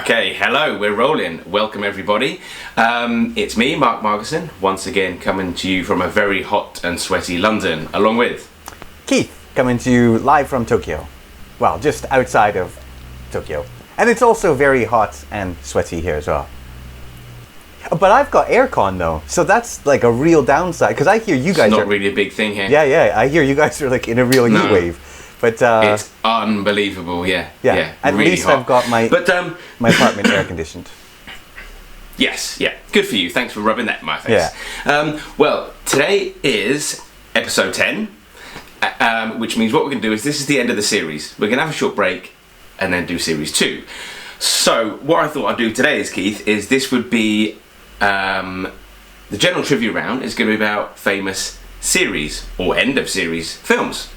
Okay, hello, we're rolling. Welcome everybody. It's me, Mark Margerson, once again coming to you from a very hot and sweaty London, along with Keith, coming to you live from Tokyo. Well, just outside of Tokyo. And it's also very hot and sweaty here as well. But I've got aircon though, so that's like a real downside, because I hear you guys it's not are... really a big thing here. Yeah, I hear you guys are like in a real heat wave. But it's unbelievable, yeah. At really least hot. I've got my apartment air conditioned. Yes, yeah, good for you. Thanks for rubbing that in my face. Yeah. Well, today is episode 10, which means what we're going to do is this is the end of the series. We're going to have a short break and then do series 2. So what I thought I'd do today is, Keith, is this would be the general trivia round is going to be about famous series or end of series films.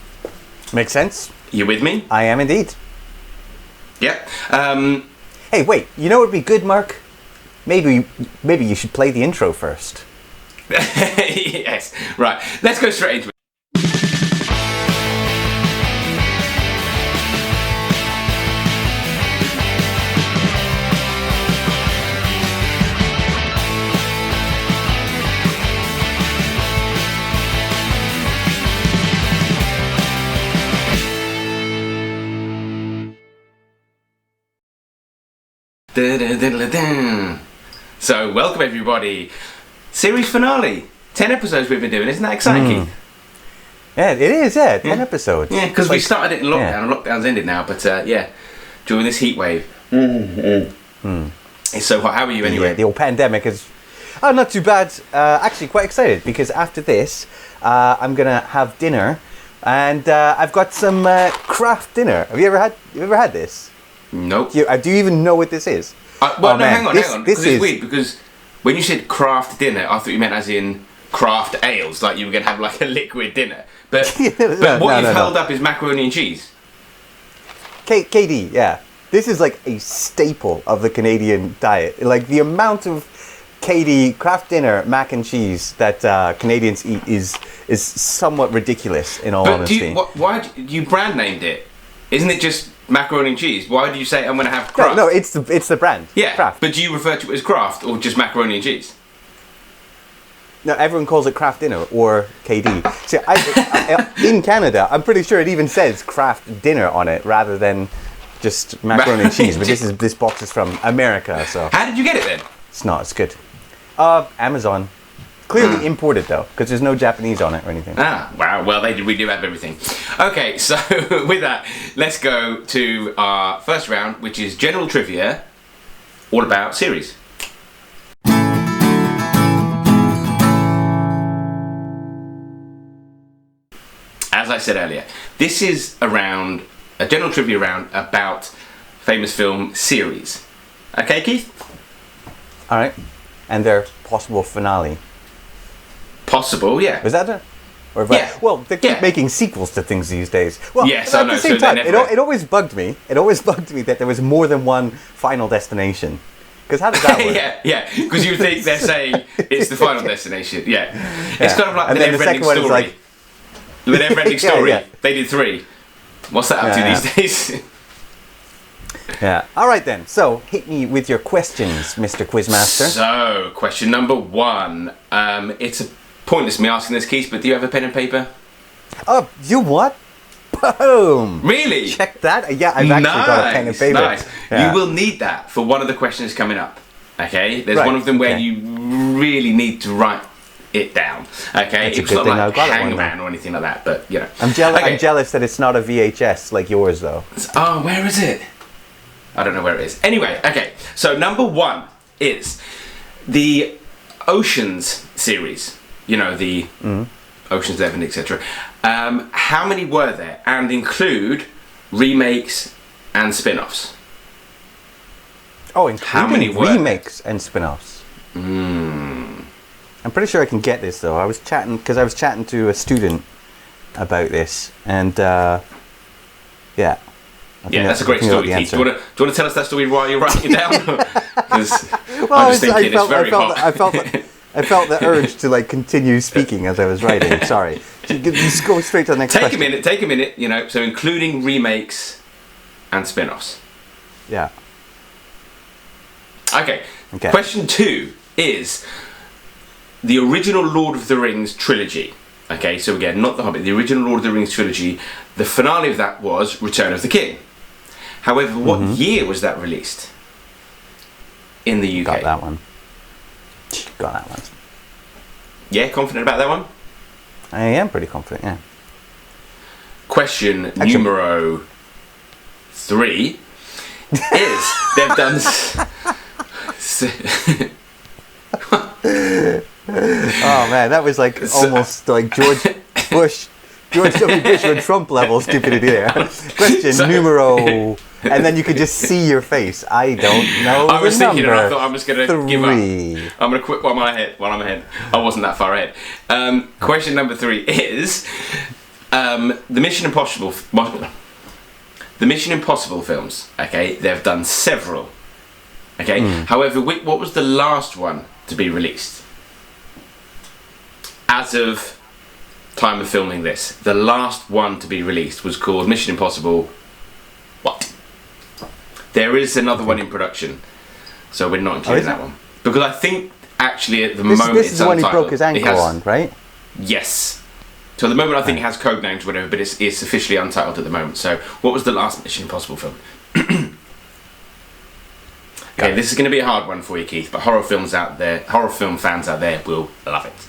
Makes sense. You with me? I am indeed. Yeah. Hey, wait. You know what would be good, Mark? Maybe you should play the intro first. Yes. Right. Let's go straight into it. So, welcome everybody. Series finale. 10 episodes we've been doing. Isn't that exciting, Keith? Yeah, it is, 10 episodes. Yeah, because we started it in lockdown, and lockdown's ended now, but during this heat wave. It's so hot. How are you anyway? Yeah, the old pandemic is... Oh, not too bad. Actually, quite excited, because after this, I'm going to have dinner, and I've got some craft dinner. Have you ever had this? Nope. Do you even know what this is? Hang on. Because it's weird, because when you said craft dinner, I thought you meant as in craft ales, like you were going to have like a liquid dinner. But, what you've held up is macaroni and cheese. KD, yeah. This is like a staple of the Canadian diet. Like the amount of KD, craft dinner, mac and cheese that Canadians eat is somewhat ridiculous, in all honesty. Why you brand named it? Isn't it just macaroni and cheese? Why do you say I'm going to have craft? No, it's the brand. Yeah, Kraft. But do you refer to it as craft or just macaroni and cheese? No, everyone calls it craft dinner or KD. See, in Canada, I'm pretty sure it even says craft dinner on it rather than just macaroni and cheese. But this box is from America, so. How did you get it then? It's not as good. Amazon. Clearly imported though, because there's no Japanese on it or anything. Ah, wow. Well, we do have everything. Okay, so with that, let's go to our first round, which is general trivia, all about series. As I said earlier, this is a general trivia round about famous film series. Okay, Keith? All right. And their possible finale. Possible, yeah. Was that it? Well, they keep making sequels to things these days. Well, yes, at the same time, it always bugged me. It always bugged me that there was more than one final destination. Because how does that work? yeah. Because you think they're saying it's the final destination. Yeah. It's kind of like the never-ending story. The never-ending story. Yeah. They did 3. What's that up to these days? Yeah. All right then. So hit me with your questions, Mr. Quizmaster. So question number 1. It's pointless me asking this, Keith, but do you have a pen and paper? Oh, you what? Boom! Really? Check that. Yeah, I've actually got a pen and paper. Nice. Yeah. You will need that for one of the questions coming up. Okay. There's one of them where you really need to write it down. Okay. It's not like Hangman or anything like that, but you know. I'm jealous that it's not a VHS like yours though. Oh, where is it? I don't know where it is. Anyway, okay. So number 1 is the Oceans series. You know, the Ocean's 11, etc. How many were there? And include remakes and spin-offs. Oh, including remakes and spin-offs. I'm pretty sure I can get this though. I was chatting to a student about this, and yeah, that's a great story, Keith. Do you want to tell us that story while you're writing it down? Because I'm just thinking it's very hot. I felt the urge to like continue speaking as I was writing. Sorry. Just go straight to the next question. Take a minute, you know, so including remakes and spin-offs. Yeah. Okay. Question 2 is the original Lord of the Rings trilogy. Okay, so again, not The Hobbit, the original Lord of the Rings trilogy. The finale of that was Return of the King. However, what year was that released in the UK? Got that one. Yeah, confident about that one? I am pretty confident, yeah. Question numero 3 is they've done... Oh man, that was like almost like George W. Bush or Trump level stupidity there. Question numero, and then you could just see your face. I don't know. I was thinking, and I thought I was going to 3. give up. I'm going to quit while I'm ahead. I wasn't that far ahead. Question number 3 is the Mission Impossible. The Mission Impossible films. Okay, they've done several. Okay, however, what was the last one to be released? As of time of filming this, the last one to be released was called Mission Impossible. What? There is another one in production, so we're not including that one because I think actually at the moment this is the one he broke his ankle on, right? Yes. So at the moment I think it has code names or whatever, but it's officially untitled at the moment. So what was the last Mission Impossible film? Okay, this is going to be a hard one for you, Keith, but horror film fans out there will love it.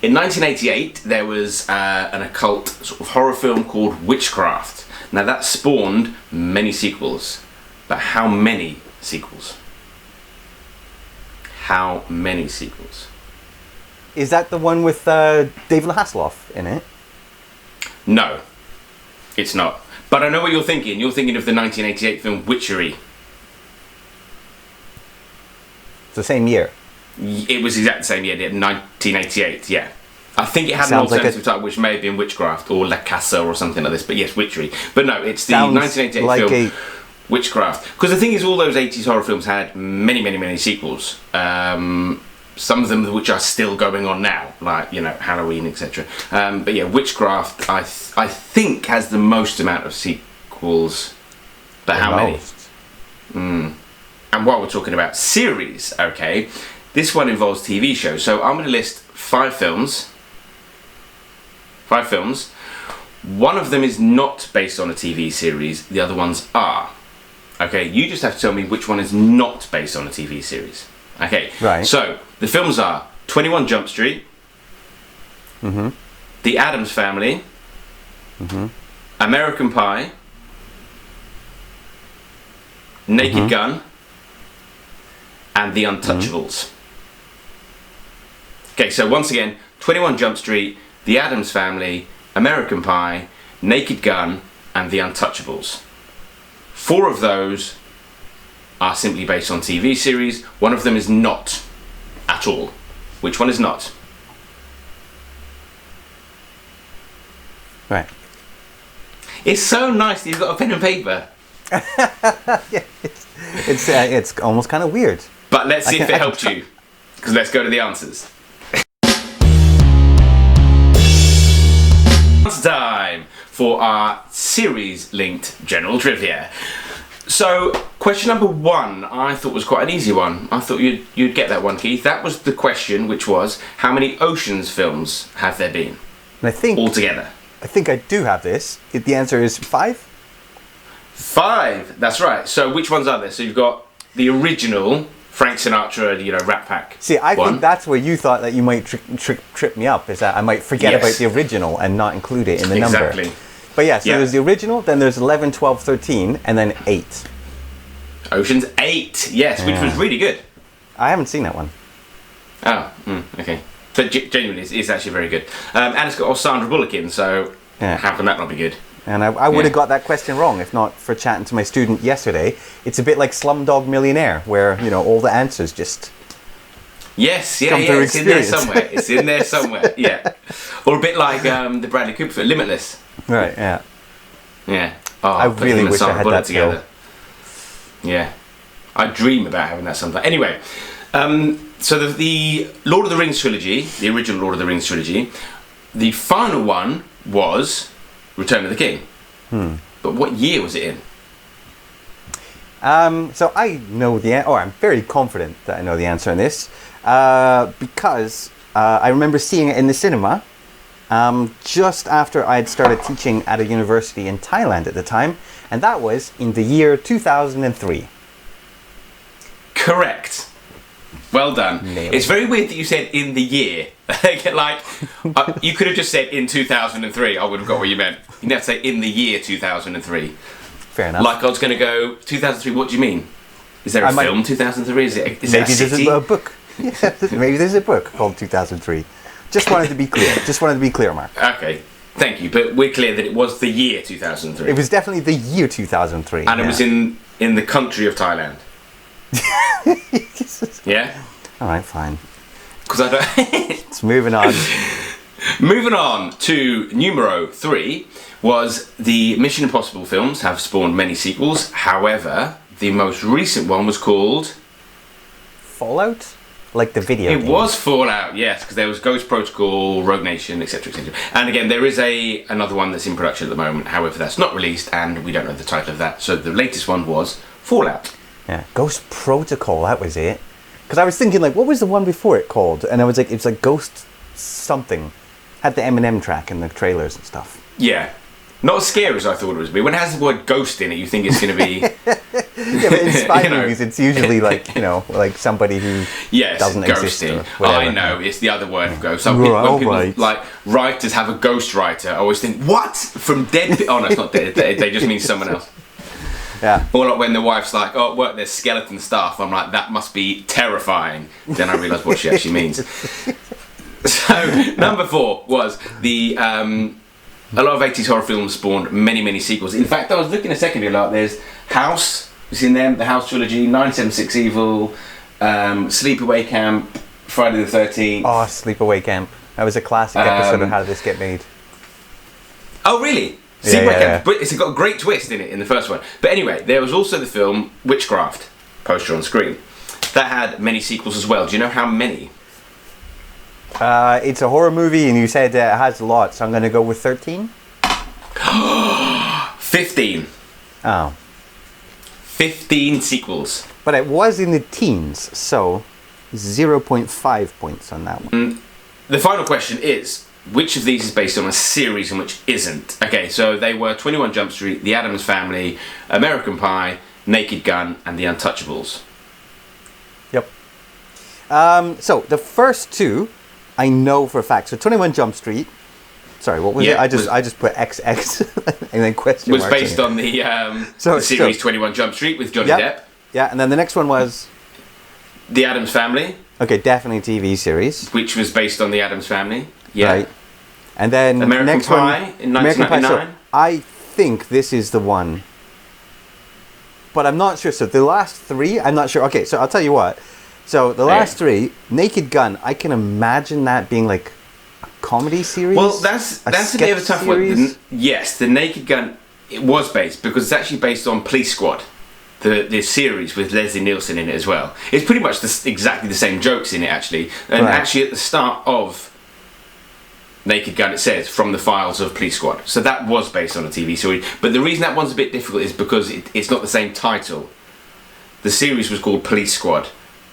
In 1988, there was an occult sort of horror film called Witchcraft. Now that spawned many sequels, but how many sequels? How many sequels? Is that the one with David Hasselhoff in it? No, it's not. But I know what you're thinking. You're thinking of the 1988 film Witchery. It's the same year. It was exactly the same year, 1988, yeah. I think it had an alternative title which may have been Witchcraft or La Casa or something like this, but yes, Witchery. But no, it's the 1988 film Witchcraft. Because the thing is, all those 80s horror films had many, many, many sequels. Some of them which are still going on now, like, you know, Halloween, etc. But yeah, Witchcraft, I think, has the most amount of sequels. But how many? And while we're talking about series, okay, this one involves TV shows. So I'm going to list 5 films. 5 films. One of them is not based on a TV series. The other ones are. Okay, you just have to tell me which one is not based on a TV series. Okay, right. So the films are 21 Jump Street, The Addams Family, American Pie, Naked Gun, and The Untouchables. Okay, so once again, 21 Jump Street, The Addams Family, American Pie, Naked Gun, and The Untouchables. 4 of those are simply based on TV series. One of them is not at all. Which one is not? Right. It's so nice that you've got a pen and paper. Yeah, it's almost kind of weird. But let's see if it helped you. Because let's go to the answers. Answer time for our series-linked general trivia. So, question number 1, I thought was quite an easy one. I thought you'd get that one, Keith. That was the question, which was, how many Oceans films have there been? And I think altogether. I think I do have this. The answer is 5? 5, that's right. So which ones are there? So you've got the original Frank Sinatra, you know, Rat Pack. See, I think that's where you thought that you might trip me up, is that I might forget about the original and not include it in the number. Exactly. But yeah, so there's the original, then there's 11, 12, 13, and then 8. Ocean's 8, yes, which was really good. I haven't seen that one. Oh, okay. But genuinely, it's actually very good. And it's got Sandra Bullock in, so how can that not be good? And I would have got that question wrong if not for chatting to my student yesterday. It's a bit like Slumdog Millionaire, where, you know, all the answers just... Yes, it's in there somewhere. It's in there somewhere, yeah. Or a bit like the Bradley Cooper film, Limitless. Right, yeah. Yeah. Oh, I really wish I had that together. Yeah. I dream about having that sometime. Anyway, so the Lord of the Rings trilogy, the original Lord of the Rings trilogy, the final one was Return of the King. But what year was it in? So I know I'm very confident that I know the answer on this, because I remember seeing it in the cinema just after I had started teaching at a university in Thailand at the time, and that was in the year 2003. Correct. Well done. Nailed It's it. very weird that you said in the year. Like, you could have just said in 2003. I would have got what you meant. You have to say in the year 2003. Fair enough. Like I was going to go 2003. What do you mean? Is there a film 2003? Is it a Maybe city? there's a book. Yeah, maybe there's a book called 2003. Just wanted to be clear. Mark. Okay, thank you. But we're clear that it was the year 2003. It was definitely the year 2003. And it was in the country of Thailand. Yeah? Alright, fine. Because I don't... It's moving on. Moving on to numero 3 was the Mission Impossible films have spawned many sequels. However, the most recent one was called... Fallout? Like the video It game. was Fallout, yes, because there was Ghost Protocol, Rogue Nation, etc., etc. And again, there is another one that's in production at the moment. However, that's not released, and we don't know the title of that. So the latest one was Fallout. Yeah, Ghost Protocol, that was it. Because I was thinking, like, what was the one before it called? And I was like, it's like Ghost something. Had the Eminem track in the trailers and stuff. Yeah. Not as scary as I thought it was. When it has the word ghost in it, you think it's going to be... Yeah, but in spy movies, it's usually like, like somebody who doesn't exist. Ghosting. Or whatever. I know, it's the other word of ghost. So Right, when people, right. like, writers have a ghost writer, I always think, what? From dead... Oh, no, it's not dead. They just mean someone else. Yeah. Or like when the wife's like, oh, what, there's skeleton stuff. I'm like, that must be terrifying. Then I realise what she actually means. So, number 4 was the... a lot of 80s horror films spawned many, many sequels. In fact, I was looking a second ago, like, there's House, you seen them? The House trilogy, 976 Evil, Sleepaway Camp, Friday the 13th. Oh, Sleepaway Camp. That was a classic episode of How Did This Get Made? Oh, really? Yeah, Sleepaway yeah, Camp, it's got a great twist in it in the first one. But anyway, there was also the film Witchcraft, poster on screen. That had many sequels as well. Do you know how many? It's a horror movie, and you said it has a lot, so I'm going to go with 13. 15. Oh. 15 sequels. But it was in the teens, so 0.5 points on that one. The final question is, which of these is based on a series and which isn't? Okay, so they were 21 Jump Street, The Addams Family, American Pie, Naked Gun, and The Untouchables. Yep. So the first two, I know for a fact. So 21 Jump Street. Sorry, what was it? I just put XX and then question Was marks. based on the series 21 Jump Street with Johnny Depp. Yeah, and then the next one was... The Addams Family. Okay, definitely TV series. Which was based on The Addams Family. Yeah. Right. And then American next Pie one, in American Pie. 1999. So I think this is the one. But I'm not sure. So the last three, I'm not sure. Okay, so I'll tell you what. So the last three, Naked Gun, I can imagine that being like a comedy series. Well, that's a bit of a tough series. one. Yes, the Naked Gun, it was based, because it's actually based on Police Squad, the series with Leslie Nielsen in it as well. It's pretty much exactly the same jokes in it, actually. And actually at the start of Naked Gun, it says, from the files of Police Squad. So that was based on a TV series. But the reason that one's a bit difficult is because it's not the same title. The series was called Police Squad.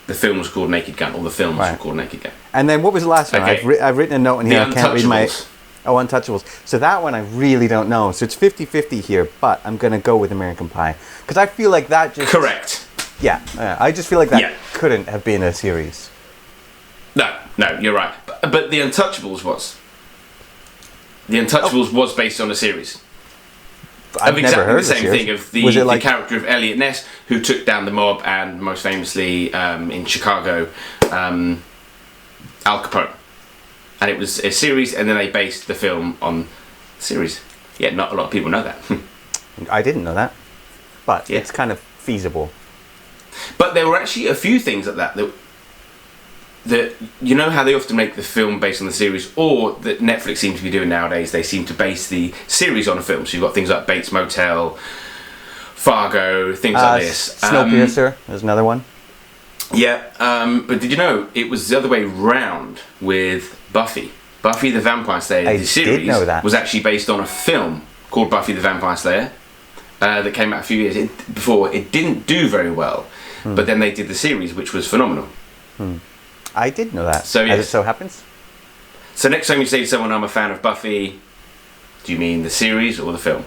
The film was called Naked Gun, or the films were called Naked Gun. And then what was the last one? Okay. I've written a note in here. I can't read my... Untouchables. Oh, Untouchables. So that one I really don't know. So it's 50-50 here, but I'm going to go with American Pie. Because I feel like that just... Correct. Yeah. I just feel like that couldn't have been a series. No, you're right. But The Untouchables was. The Untouchables was based on a series. I've never heard the same thing of the character of Elliot Ness, who took down the mob, and most famously in Chicago, Al Capone. And it was a series, and then they based the film on the series. Yeah, not a lot of people know that. I didn't know that, but it's kind of feasible. But there were actually a few things like that you know how they often make the film based on the series, or that Netflix seems to be doing nowadays, they seem to base the series on a film. So you've got things like Bates Motel, Fargo, things like this. Snowpiercer, there's another one. Yeah, but did you know it was the other way round with Buffy? Buffy the Vampire Slayer, the series, did know that. was actually based on a film called Buffy the Vampire Slayer. that came out a few years before. It didn't do very well, but then they did the series, which was phenomenal. I did know that. So, yes. As it so happens. So next time you say to someone, I'm a fan of Buffy, do you mean the series or the film?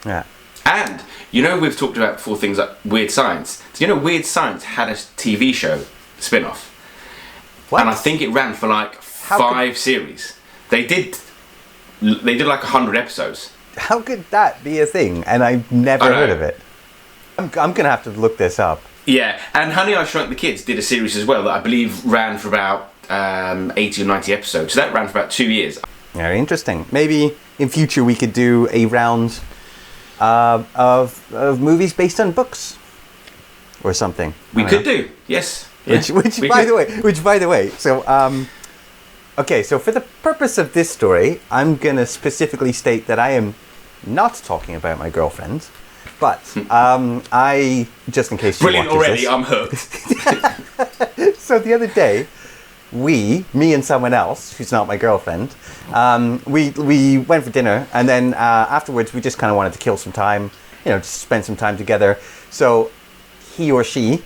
Yeah. And, you know, we've talked about before things like Weird Science. Do you know Weird Science had a TV show spin-off? What? And I think it ran for like 5 series. They did like 100 episodes. How could that be a thing? And I've never heard of it. I'm going to have to look this up. Yeah, and Honey, I Shrunk the Kids did a series as well that I believe ran for about 80 or 90 episodes. So that ran for about 2 years. Very interesting. Maybe in future we could do a round of movies based on books or something. We could do, yes. Which by the way, so okay, so for the purpose of this story, I'm gonna specifically state that I am not talking about my girlfriend, but I, just in case you brilliant already, this, I'm hooked. So the other day, me and someone else who's not my girlfriend, we went for dinner, and then afterwards we just kind of wanted to kill some time, just spend some time together. So he or she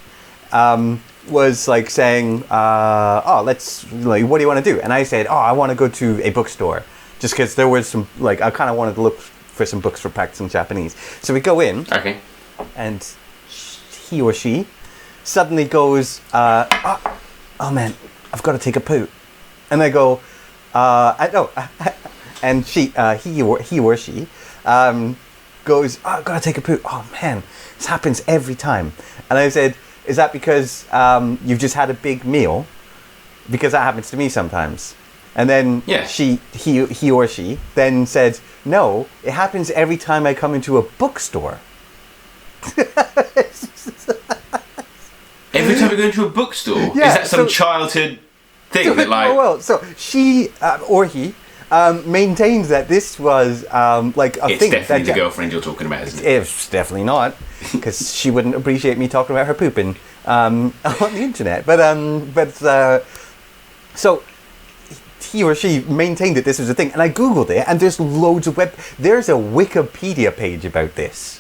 was like saying, let's, what do you want to do? And I said, I want to go to a bookstore, just because there was some, I kind of wanted to look for some books for practicing Japanese. So we go in, okay, and he or she suddenly goes, oh man, I've got to take a poo. And I go, and he or she goes, I've got to take a poo. Oh man, this happens every time. And I said, is that because you've just had a big meal? Because that happens to me sometimes. And then he or she then said, no, it happens every time I come into a bookstore. Every time we go into a bookstore? Yeah, is that some childhood thing that so she or he maintains that this was a thing. It's definitely the girlfriend you're talking about, isn't it? It's definitely not, because she wouldn't appreciate me talking about her pooping on the internet. So he or she maintained that this was a thing, and I googled it, and there's loads of there's a Wikipedia page about this.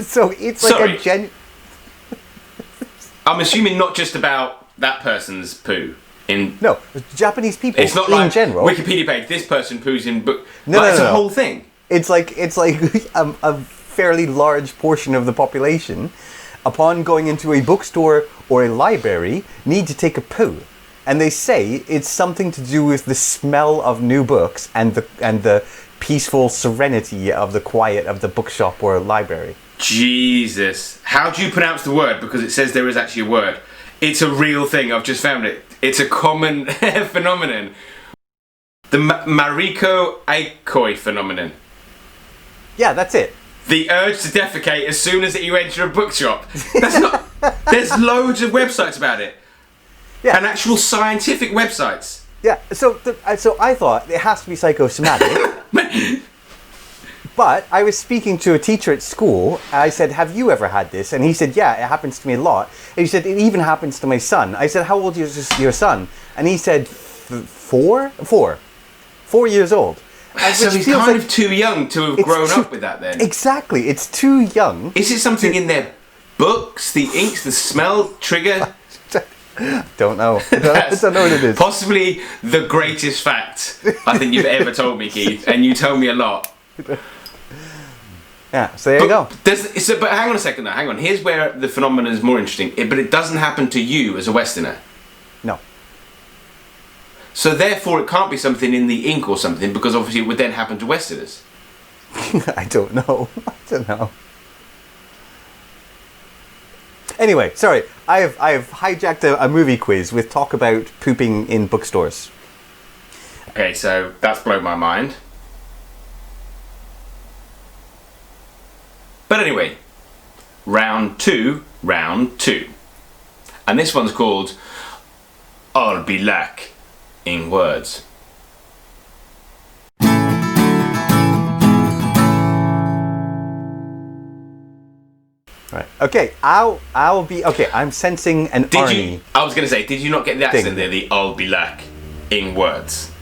So it's like I'm assuming not just about that person's poo. No, Japanese people. It's not in like general. Wikipedia page. This person poos in book. No, it's no. a whole thing. It's like a fairly large portion of the population, upon going into a bookstore or a library, need to take a poo, and they say it's something to do with the smell of new books and the peaceful serenity of the quiet of the bookshop or library. Jesus, how do you pronounce the word? Because it says there is actually a word. It's a real thing. I've just found it. It's a common phenomenon. The Mariko Aikoi phenomenon. Yeah, that's it. The urge to defecate as soon as you enter a bookshop. That's not. There's loads of websites about it. Yeah. And actual scientific websites. Yeah. So I thought it has to be psychosomatic. But I was speaking to a teacher at school. I said, have you ever had this? And he said, yeah, it happens to me a lot. And he said, it even happens to my son. I said, how old is your son? And he said, 4 years old. So he's kind of too young to have grown up with that then. Exactly. It's too young. Is it something in their books? The inks, the smell, trigger? Don't know. I don't know what it is. Possibly the greatest fact I think you've ever told me, Keith. And you tell me a lot. Yeah, so there you go. But hang on a second now, hang on. Here's where the phenomenon is more interesting. But it doesn't happen to you as a Westerner. No. So therefore it can't be something in the ink or something, because obviously it would then happen to Westerners. I don't know. Anyway, sorry. I have hijacked a movie quiz with talk about pooping in bookstores. Okay, so that's blown my mind. But anyway, round two. And this one's called I'll Be Lack in Words. Right. Okay, I'll be okay. I'm sensing an irony. I was going to say, did you not get the accent there? The I'll be lack in words.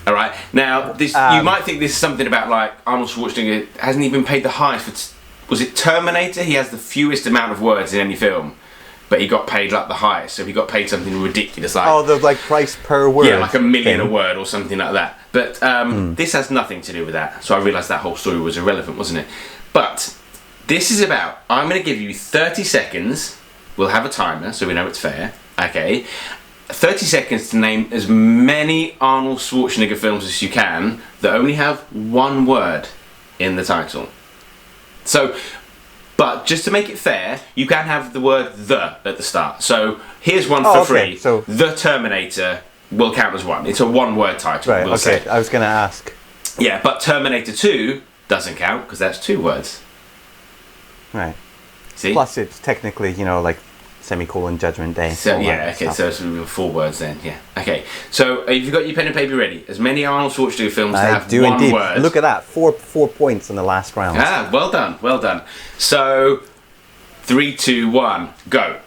All right. Now, this you might think this is something about like Arnold Schwarzenegger hasn't even paid the highest for. Was it Terminator? He has the fewest amount of words in any film, but he got paid like the highest. So he got paid something ridiculous, like the like price per word. Yeah, like $1 million a word or something like that. But this has nothing to do with that. So I realised that whole story was irrelevant, wasn't it? But this is about. I'm going to give you 30 seconds. We'll have a timer so we know it's fair. Okay. 30 seconds to name as many Arnold Schwarzenegger films as you can that only have one word in the title. So, but just to make it fair, you can have the word "the" at the start. So here's one for free. So The Terminator will count as one. It's a one-word title. Right. We'll say. I was going to ask. Yeah, but Terminator 2 doesn't count because that's 2 words. Right. See? Plus, it's technically, like semicolon Judgment Day. So yeah, okay, so it's 4 words then, yeah. Okay, so have you got your pen and paper ready? As many Arnold Schwarzenegger films that have do one indeed. word. Look at that, 4 points in the last round. Ah, well done, well done. So, 3, 2, 1, go.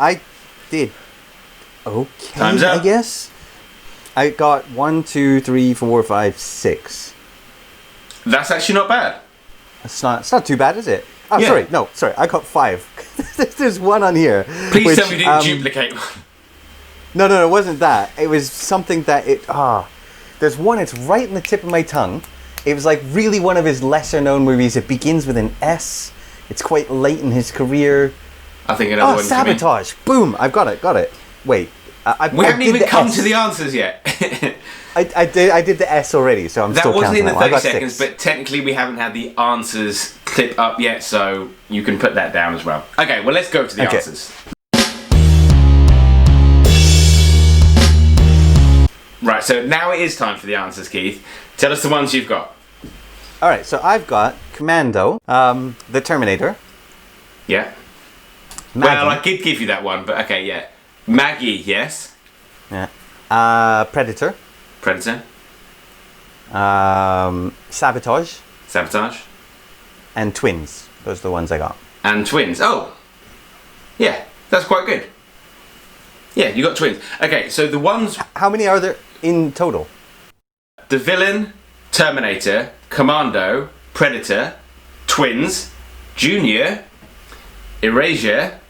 I did okay. Time's up. I guess. I got 1, 2, 3, 4, 5, 6. That's actually not bad. It's not too bad, is it? Oh, Yeah. sorry. I got 5. There's one on here. Please tell me you didn't duplicate one. No, it wasn't that. It was something that there's one, it's right in the tip of my tongue. It was like really one of his lesser known movies. It begins with an S. It's quite late in his career. I think another one. Sabotage. Boom, I've got it. Wait. We haven't even come to the answers yet. I did the S already, so I'm still counting. That wasn't in the 30 30 seconds, but technically we haven't had the answers clip up yet, so you can put that down as well. Okay, well let's go to the answers. Right, so now it is time for the answers, Keith. Tell us the ones you've got. Alright, so I've got Commando, The Terminator. Yeah. Maggie. Well, I did give you that one, but okay, yeah. Maggie, yes. Yeah. Predator. Predator. Sabotage. Sabotage. And Twins. Those are the ones I got. And Twins. Oh. Yeah, that's quite good. Yeah, you got Twins. Okay, so the ones... How many are there in total? The Villain, Terminator, Commando, Predator, Twins, Junior, Erasure,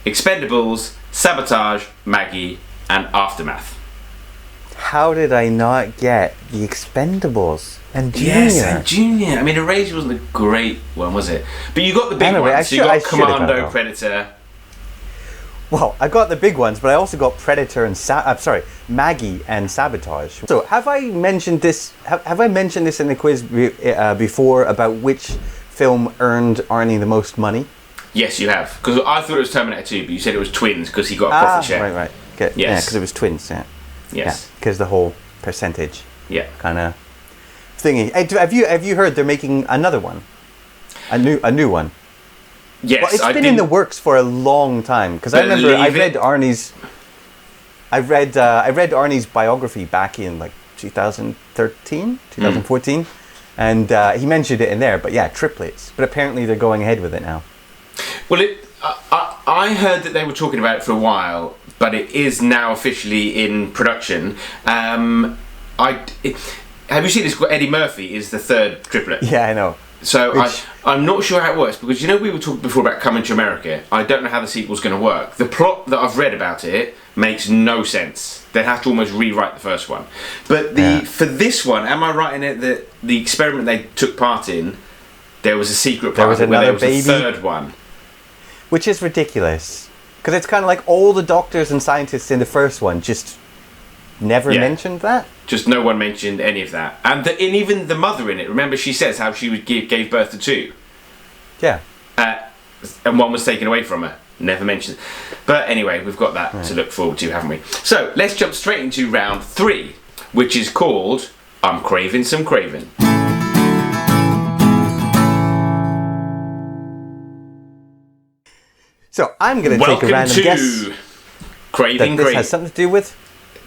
Expendables, Sabotage, Maggie, and Aftermath. How did I not get the Expendables and Junior? Yes, and Junior. I mean, Erasure wasn't a great one, was it? But you got the big Anyway, ones. So you got I should have Commando, got Predator. Well, I got the big ones, but I also got Predator and Maggie and Sabotage. So, have I mentioned this? Have I mentioned this in the quiz before about which film earned Arnie the most money? Yes, you have. Because I thought it was Terminator 2, but you said it was Twins because he got a profit share. Right. Okay. Yes. Yeah, because it was Twins. Yeah. Yes. Because the whole percentage. Yeah. Kind of thingy. Hey, have you heard they're making another one? A new one. Yes, well, it's been in the works for a long time because I remember I read Arnie's biography back in like 2013, 2014, and he mentioned it in there. But yeah, triplets. But apparently they're going ahead with it now. Well, I heard that they were talking about it for a while, but it is now officially in production. Have you seen this? Eddie Murphy is the third triplet. Yeah, I know. So I'm not sure how it works because we were talking before about Coming to America. I don't know how the sequel's going to work. The plot that I've read about it makes no sense. They'd have to almost rewrite the first one. But for this one, am I right in it that the experiment they took part in, there was a secret part where there was a third one? Which is ridiculous. Because it's kind of like all the doctors and scientists in the first one just never mentioned that. Just no one mentioned any of that. And even the mother in it, remember she says how she gave birth to 2. Yeah. and one was taken away from her. Never mentioned. But anyway, we've got that to look forward to, haven't we? So let's jump straight into round 3, which is called I'm Craving Some Craven. So I'm going to take a random guess Craving that this has something to do with.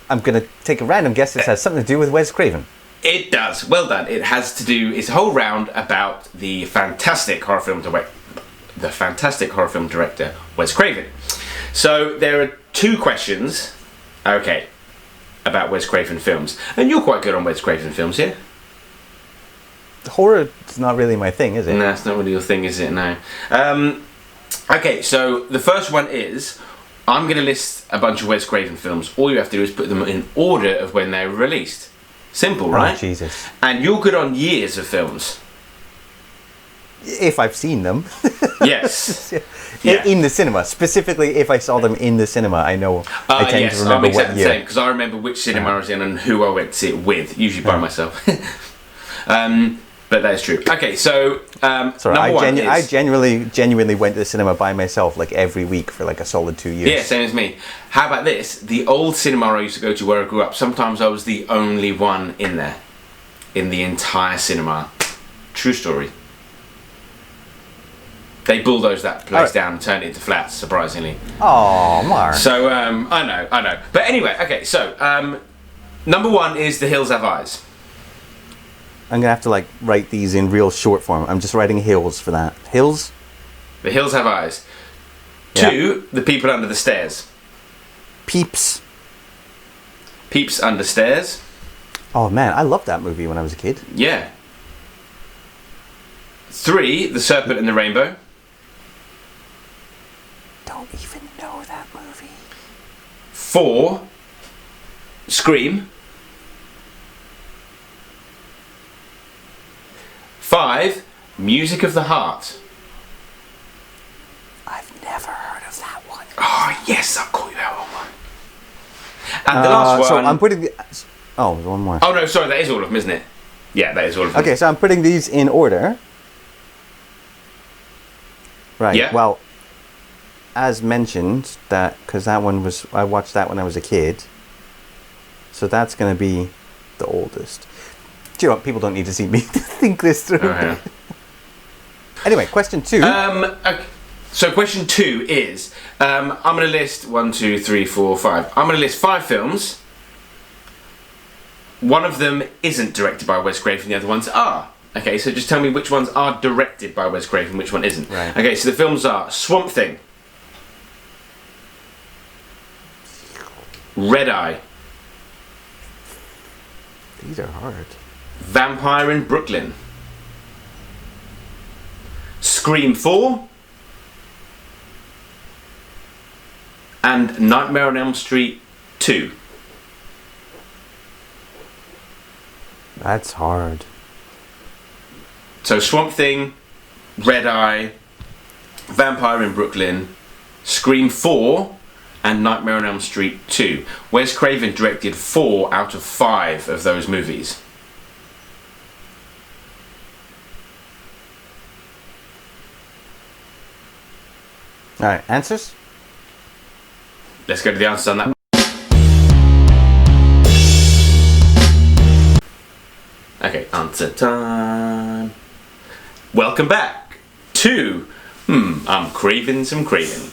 I'm going to take a random guess this has something to do with Wes Craven. It does. Well done. It has to do. It's a whole round about the fantastic horror film director Wes Craven. So there are 2 questions. Okay, about Wes Craven films, and you're quite good on Wes Craven films, yeah? Horror is not really my thing, is it? No, it's not really your thing, is it? No. Okay, so the first one is, I'm going to list a bunch of Wes Craven films. All you have to do is put them in order of when they were released. Simple, right? Oh, Jesus. And you're good on years of films. If I've seen them. Yes. Yeah. In the cinema. Specifically, if I saw them in the cinema, I know I tend to remember I'm exactly what year. the same, because I remember which cinema I was in and who I went to see it with, usually by myself. But that is true. Okay, so Sorry, I genuinely went to the cinema by myself like every week for like a solid 2 years. Yeah, same as me. How about this? The old cinema I used to go to where I grew up, sometimes I was the only one in there. In the entire cinema. True story. They bulldozed that place down and turned it into flats, surprisingly. Oh, Mark. So, I know. But anyway, okay, so, number 1 is The Hills Have Eyes. I'm going to have to like write these in real short form. I'm just writing hills for that. Hills? The Hills Have Eyes. Yeah. 2, The People Under the Stairs. Peeps. Peeps Under Stairs. Oh man, I loved that movie when I was a kid. Yeah. 3, The Serpent and the Rainbow. Don't even know that movie. 4, Scream. 5, Music of the Heart. I've never heard of that one. Oh, yes, I'll call you out on one. And the last one... So I'm putting the... Oh, there's one more. Oh, no, sorry, that is all of them, isn't it? Yeah, that is all of them. Okay, so I'm putting these in order. Right, Yeah. well, as mentioned, because that one was... I watched that when I was a kid. So that's going to be the oldest. Do you know what? People don't need to see me think this through. Oh, yeah. Anyway, question 2. Okay. So question 2 is, I'm going to list 1, 2, 3, 4, 5. I'm going to list 5 films. One of them isn't directed by Wes Craven, the other ones are. Okay, so just tell me which ones are directed by Wes Craven, which one isn't. Right. Okay, so the films are Swamp Thing, Red Eye, These are hard. Vampire in Brooklyn, Scream 4, and Nightmare on Elm Street 2. That's hard. So Swamp Thing, Red Eye, Vampire in Brooklyn, Scream 4, and Nightmare on Elm Street 2. Wes Craven directed 4 out of 5 of those movies. Alright, answers? Let's go to the answers on that. Okay, answer time. Welcome back to I'm Craving Some Craven.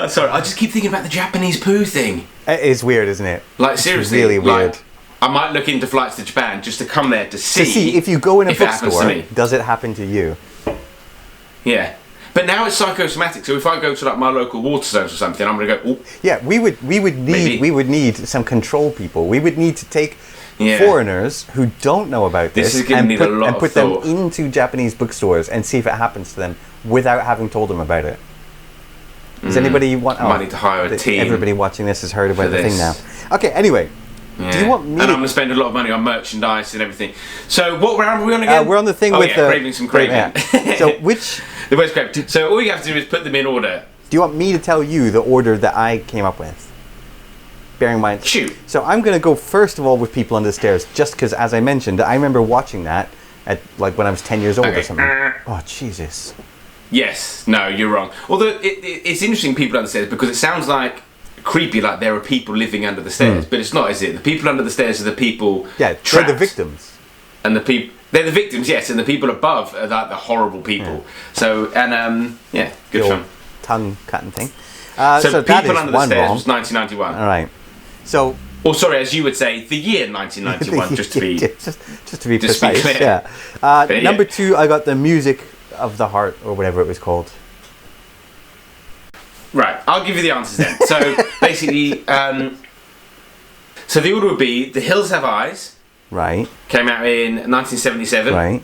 Sorry, I just keep thinking about the Japanese poo thing. It is weird, isn't it? Like, seriously, it's really weird. Like, I might look into flights to Japan just to come there to see if you go in a if it happens to bookstore, me. does it happen to you? Yeah. But now it's psychosomatic, so if I go to like my local water zones or something, I'm gonna go, oh. Yeah, we would need some control people. We would need to take foreigners who don't know about this and put them into Japanese bookstores and see if it happens to them without having told them about it. Does anybody want? I might need to hire a team. Everybody watching this has heard about the thing now. Okay, anyway. Yeah. Do you want me? And I'm going to spend a lot of money on merchandise and everything. So what round are we on again? We're on the thing with Craving Some Craven. Yeah. So which? The Wes Craven. So all you have to do is put them in order. Do you want me to tell you the order that I came up with? Bearing in mind. Shoot. So I'm going to go first of all with People Under the Stairs, just because, as I mentioned, I remember watching that at like when I was 10 years old Okay. or something. Oh Jesus! Yes, no, you're wrong. Although it's interesting, people under the stairs, because it sounds like creepy, like there are people living under the stairs, but it's not, is it? The people under the stairs are the people trapped. They're the victims. And they're the victims, yes, and the people above are like the horrible people. So, and good fun. Tongue cutting thing. So that People is Under the one Stairs wrong. was 1991. All right. So. Or sorry, as you would say, the year 1991, just to be just to be just to be precise. clear. Yeah. Number 2, I got The Music of the Heart, or whatever it was called. Right, I'll give you the answers then. So basically, so the order would be The Hills Have Eyes. Right. Came out in 1977. Right.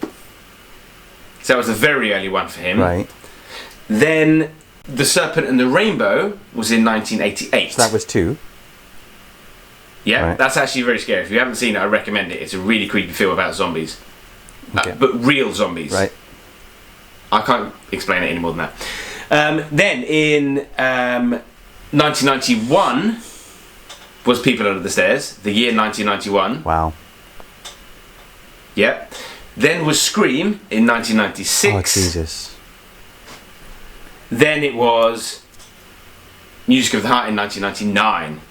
So that was a very early one for him. Right. Then The Serpent and the Rainbow was in 1988. So that was 2. Yeah, right. That's actually very scary. If you haven't seen it, I recommend it. It's a really creepy film about zombies. Okay. But real zombies. Right. I can't explain it any more than that. Then in 1991 was People Under the Stairs, the year 1991. Wow. Yep. Then was Scream in 1996. Oh, Jesus. Then it was Music of the Heart in 1999.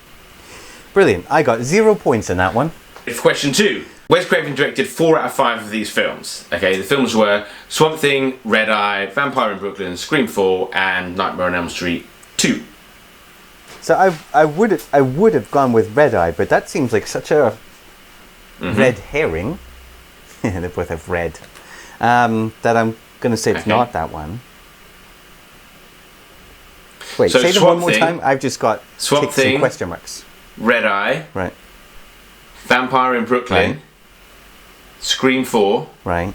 Brilliant. I got 0 points in that one. Question 2. Wes Craven directed 4 out of 5 of these films. Okay, the films were Swamp Thing, Red Eye, Vampire in Brooklyn, Scream 4, and Nightmare on Elm Street 2. So I would have gone with Red Eye, but that seems like such a red herring. They both have red. That I'm going to say it's not that one. Wait, So say them Swamp one more Thing, time. I've just got Swamp ticks and Thing, question marks. Red Eye, Right. Vampire in Brooklyn, Right. Scream 4, Right.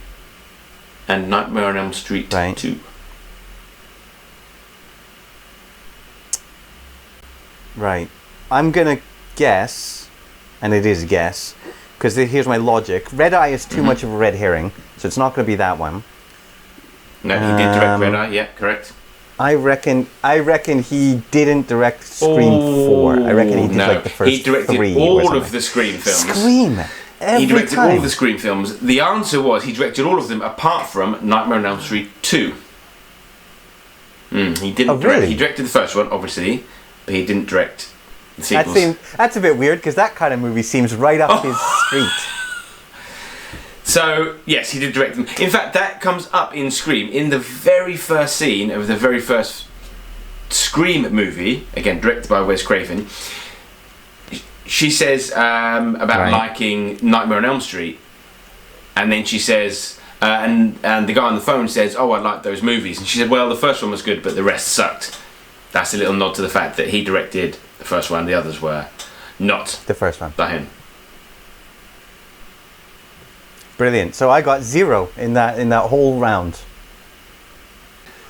and Nightmare on Elm Street Right. 2. Right. I'm going to guess, and it is a guess, because here's my logic. Red Eye is too much of a red herring, so it's not going to be that one. No, he did direct Red Eye, yeah, correct. I reckon he didn't direct Scream 4. I reckon he did like the first 3. He directed all of the Scream films. Scream! Every He directed time. all of the Scream films. The answer was he directed all of them apart from Nightmare on Elm Street 2. He didn't direct. really? He directed the first one, obviously, but he didn't direct the sequels. That's a bit weird, because that kind of movie seems right up his street. So, yes, he did direct them. In fact, that comes up in Scream. In the very first scene of the very first Scream movie, again, directed by Wes Craven, she says about liking Nightmare on Elm Street. And then she says, and the guy on the phone says, oh, I like those movies. And she said, well, the first one was good, but the rest sucked. That's a little nod to the fact that he directed the first one, the others were not. The first one. By him. Brilliant. So I got 0 in that whole round.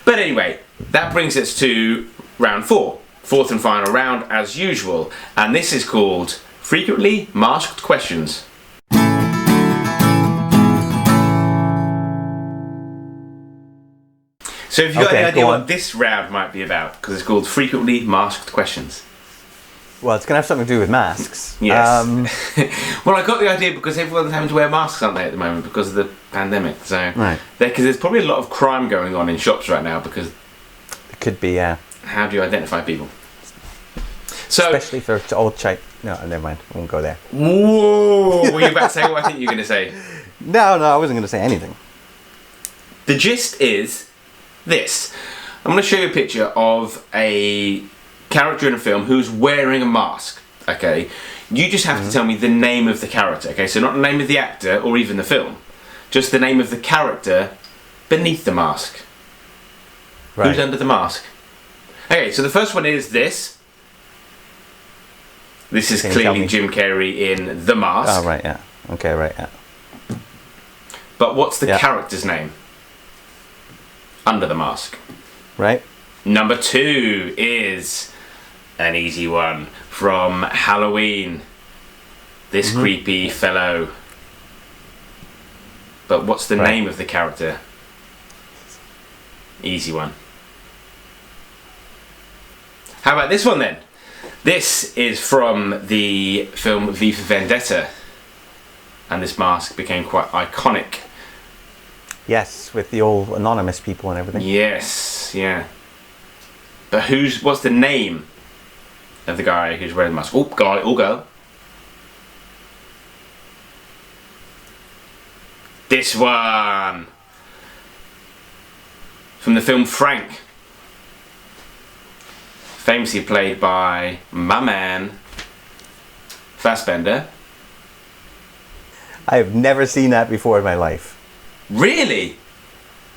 But anyway, that brings us to round 4. Fourth and final round, as usual. And this is called Frequently Masked Questions. So have you got any idea what this round might be about? Because it's called Frequently Masked Questions. Well, it's going to have something to do with masks. Yes. Well, I got the idea because everyone's having to wear masks, aren't they, at the moment, because of the pandemic. So, because there's probably a lot of crime going on in shops right now, because it could be, yeah. How do you identify people? So, especially for old child. No, never mind. I won't go there. Whoa! Were you about to say what I think you were going to say? No, I wasn't going to say anything. The gist is this. I'm going to show you a picture of a character in a film who's wearing a mask, okay? You just have to tell me the name of the character, okay? So not the name of the actor or even the film. Just the name of the character beneath the mask. Right. Who's under the mask? Okay, so the first one is this. This is clearly Jim Carrey in The Mask. Oh, right, yeah. Okay, right, yeah. But what's the character's name? Under the mask. Right. Number 2 is an easy one from Halloween. This creepy fellow. But what's the name of the character? Easy one. How about this one then? This is from the film V for Vendetta. And this mask became quite iconic Yes, with the old anonymous people and everything. Yes, yeah. But what's the name of the guy who's wearing the mask? Oh, guy or girl. This one. From the film Frank. Famously played by my man, Fassbender. I have never seen that before in my life. Really?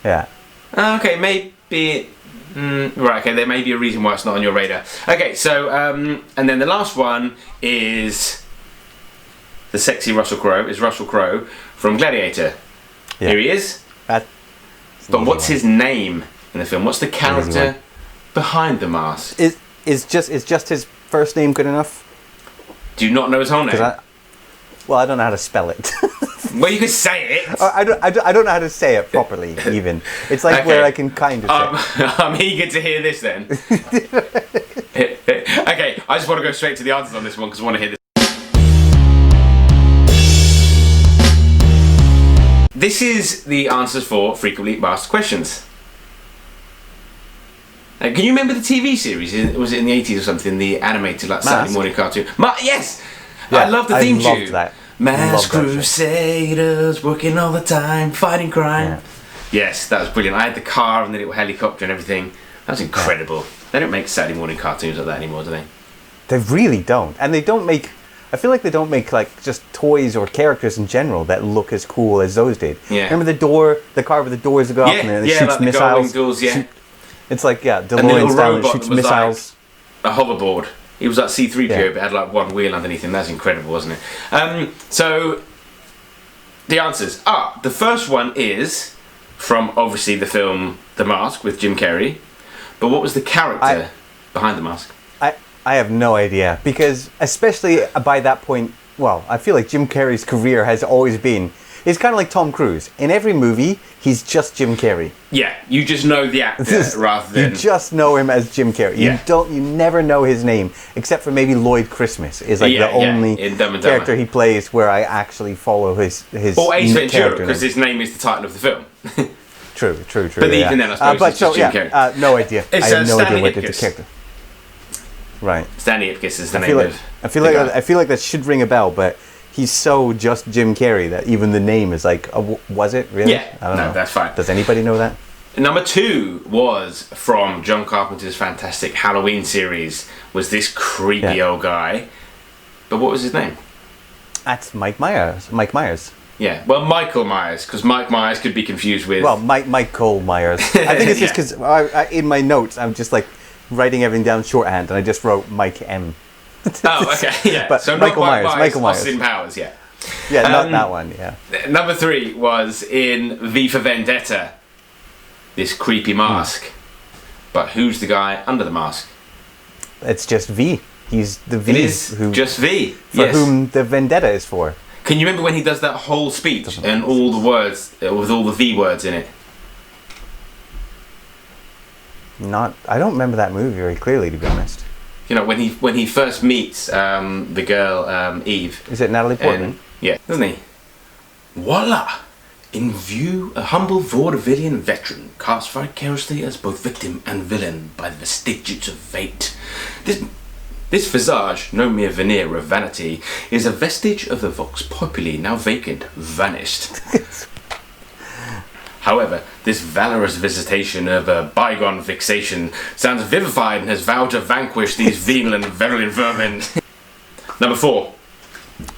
Yeah. Okay, maybe... right, okay, there may be a reason why it's not on your radar. Okay, so, and then the last one is the sexy Russell Crowe from Gladiator. Yeah. Here he is. But what's his name in the film? What's the character behind the mask? Is just his first name good enough? Do you not know his whole name? I don't know how to spell it. Well, you could say it. I don't know how to say it properly, even. It's like where I can kind of say it. I'm eager to hear this then. Okay, I just want to go straight to the answers on this one because I want to hear this. This is the answers for frequently asked questions. Can you remember the TV series? Was it in the 80s or something? The animated Saturday morning cartoon. Yes! Yeah, I love the theme tune. I loved that. Masked Crusaders working all the time, fighting crime. Yeah. Yes, that was brilliant. I had the car and the little helicopter and everything. That was incredible. Yeah. They don't make Saturday morning cartoons like that anymore, do they? They really don't. And they don't make... I feel like they don't make just toys or characters in general that look as cool as those did. Yeah. Remember the car with the doors that go up and it shoots like missiles? The doors, yeah. It's like, DeLorean style that shoots missiles. Like a hoverboard. He was like C-3PO, but had one wheel underneath him. That's incredible, wasn't it? So, the answers. The first one is from, obviously, the film The Mask with Jim Carrey. But what was the character behind the mask? I have no idea. Because, especially by that point, I feel like Jim Carrey's career has always been... It's kind of like Tom Cruise. In every movie, he's just Jim Carrey. Yeah, you just know the actor rather than... You just know him as Jim Carrey. Yeah. You never know his name, except for maybe Lloyd Christmas is like the only character he plays where I actually follow his or Ace Ventura, because his name is the title of the film. True. But even then, I suppose it's just Jim Carrey. No idea. It's I have no Stanley idea what Ipkiss. the character... Right. Stanley Ipkiss is the name of I feel like that should ring a bell, but... He's so just Jim Carrey that even the name is like, was it really? Yeah, I don't know. That's fine. Does anybody know that? Number 2 was from John Carpenter's fantastic Halloween series. Was this creepy old guy? But what was his name? That's Mike Myers. Mike Myers. Yeah, well, Michael Myers, because Mike Myers could be confused with. Well, Michael Myers. I think it's just because in my notes I'm just like writing everything down shorthand, and I just wrote Mike M. Oh, okay, yeah. But so Michael Myers. Michael Myers. Austin Powers, yeah. Yeah, not that one, yeah. Number 3 was in V for Vendetta. This creepy mask. But who's the guy under the mask? It's just V. He's the V. It is just V. For whom the vendetta is for. Can you remember when he does that whole speech and all the words, with all the V words in it? I don't remember that movie very clearly, to be honest. You know, when he first meets the girl Eve. Is it Natalie Portman? Yeah, doesn't he? Voila! In view, a humble vaudevillian veteran cast vicariously as both victim and villain by the vestiges of fate. This visage, no mere veneer of vanity, is a vestige of the vox populi, now vacant, vanished. However, this valorous visitation of a bygone fixation sounds vivified and has vowed to vanquish these venal and virulent vermin. Number 4.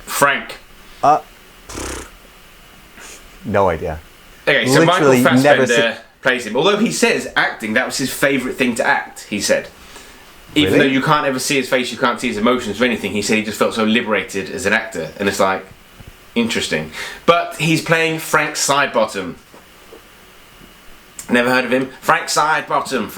Frank. No idea. Okay, so Michael Fassbender plays him. Although he says acting, that was his favourite thing to act, he said. Even though you can't ever see his face, you can't see his emotions or anything, he said he just felt so liberated as an actor. And it's like, interesting. But he's playing Frank Sidebottom. Never heard of him? Frank Sidebottom.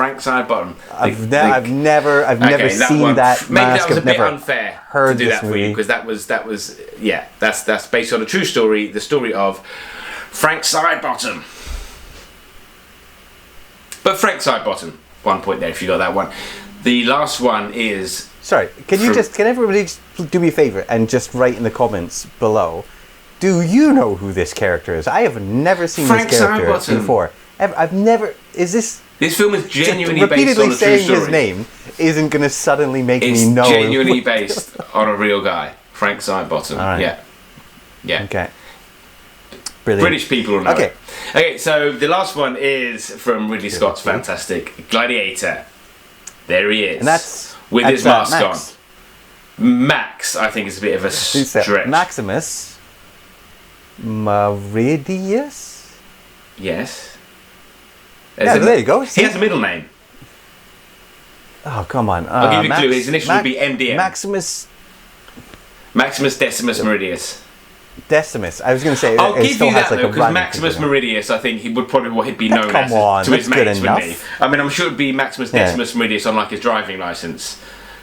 I've never seen that. Maybe mask. that was a bit unfair to do that for you, because that was that's based on a true story, the story of Frank Sidebottom. But Frank Sidebottom, 1 point there if you got that one. The last one is... Sorry, can everybody just do me a favour and just write in the comments below Do you know who this character is? I have never seen Frank this character Sidebottom. before. I've never. Is this? This film is genuinely based Repeatedly on a true saying story. his name isn't going to suddenly make It's me know. genuinely based on a real guy, Frank Sidebottom. All right. Yeah. Yeah. Okay. Brilliant. British people will know Okay. it. Okay, so the last one is from Ridley Scott's fantastic Gladiator. There he is. And that's with his mask Max. on. Max, I think, is a bit of a stretch. Maximus Meridius? Yes. Yeah, there you go. He has a middle name. Oh, come on. I'll give you a clue. His initials would be MDM. Maximus Decimus Meridius. Decimus. I was going to say I'll it give still you has that like though, a because Latin Maximus equivalent. Meridius, I think he would probably what he'd be known Come as on, to his that's good mates, wouldn't he? enough. I mean, I'm sure it'd be Maximus Decimus Meridius on like his driving license,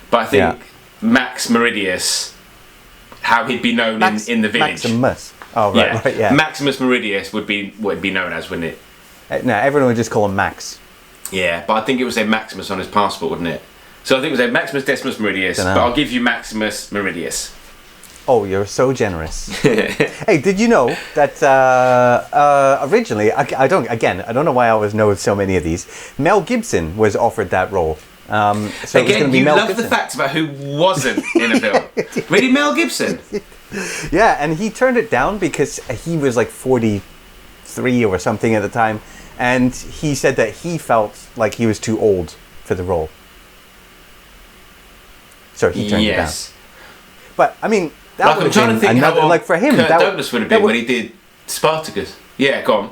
but I think Max Meridius, how he'd be known in the village. Maximus. Oh, right, right, yeah. Maximus Meridius would be what it'd be known as, wouldn't it? No, everyone would just call him Max. Yeah, but I think it would say Maximus on his passport, wouldn't it? So I think it would say Maximus Decimus Meridius, but I'll give you Maximus Meridius. Oh, you're so generous. Hey, did you know that originally, I don't know why I always know so many of these, Mel Gibson was offered that role. So it was Again, gonna be you Mel love Gibson. the facts about who wasn't in a film. Really, Mel Gibson? Yeah, and he turned it down because he was like 43 or something at the time, and he said that he felt like he was too old for the role. So he turned it down. But I mean, that Like, would I'm have trying been to think another, how old like for him, Kirk that Douglas would have been when he did Spartacus. Yeah, go on.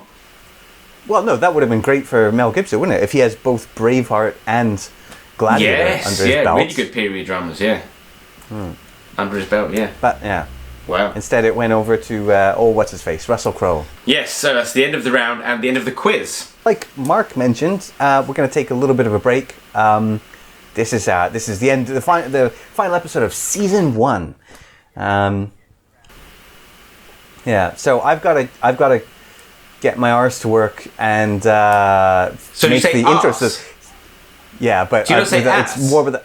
Well, no, that would have been great for Mel Gibson, wouldn't it? If he has both Braveheart and Gladiator under his belt. Really good period dramas, yeah. Under his belt, yeah. But yeah, Wow. instead it went over to what's his face, Russell Crowe. Yes, so that's the end of the round and the end of the quiz. Like Mark mentioned, we're going to take a little bit of a break. This is the end, the final episode of season 1. Yeah, so I've got to get my arse to work and So you make say the intro. arse? Yeah, but Do you not say it's ass? more of the.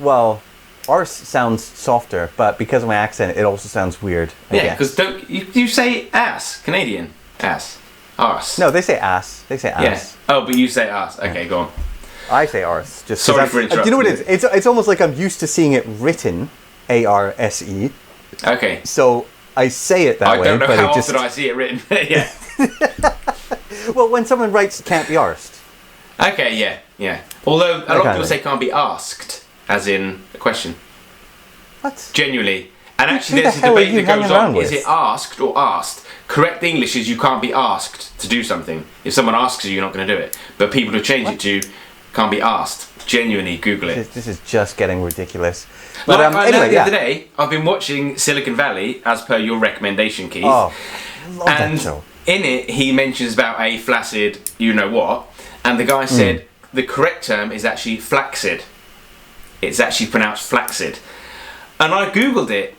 Well, arse sounds softer, but because of my accent, it also sounds weird. I Yeah, guess. because don't you say ass? Canadian ass, arse. No, they say ass. They say Yeah. ass. Oh, but you say ass. Okay, go on. I say arse. Just Sorry for do you know what it interrupting is? It's almost like I'm used to seeing it written, ARSE. Okay. So I say it that I way, don't know but how it just often I see it written. Yeah. well, when someone writes "can't be arsed," Okay. Yeah. Yeah. Although a lot of kind people of say can't be asked, as in a question. what? Genuinely. And actually, Who there's the a hell are debate you that goes hanging around on. Is with? it asked or asked? Correct English is you can't be asked to do something. If someone asks you, you're not going to do it. But people have changed it to can't be asked. Genuinely, Google it. This is just getting ridiculous. But Like I anyway, know the yeah. other day, I've been watching Silicon Valley, as per your recommendation, Keith. Oh, love and that show. in it, he mentions about a flaccid you-know-what, and the guy said the correct term is actually flaccid. It's actually pronounced flaccid. And I googled it.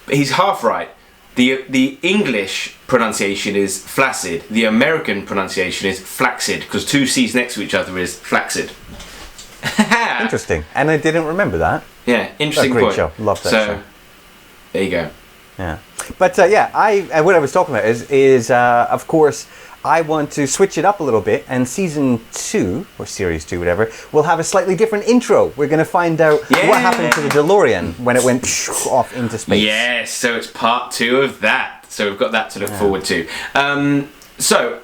He's half right. The English pronunciation is flaccid. The American pronunciation is flaccid, because two C's next to each other is flaccid. Interesting, and I didn't remember that. Yeah, interesting Great point. show. Love that so, show. there you go. Yeah, but yeah, what I was talking about is of course I want to switch it up a little bit, and season 2 or series 2, whatever, will have a slightly different intro. We're going to find out what happened to the DeLorean when it went off into space. Yes, so it's part 2 of that. So we've got that to look forward to. So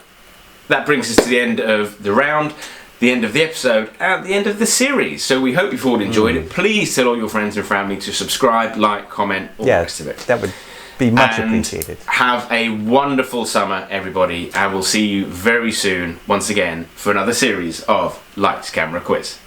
that brings us to the end of the round, the end of the episode, and the end of the series. So we hope you've all enjoyed it. Please tell all your friends and family to subscribe, like, comment, all the rest of it. That would be much And appreciated. have a wonderful summer, everybody, and we'll see you very soon, once again, for another series of Lights, Camera, Quiz.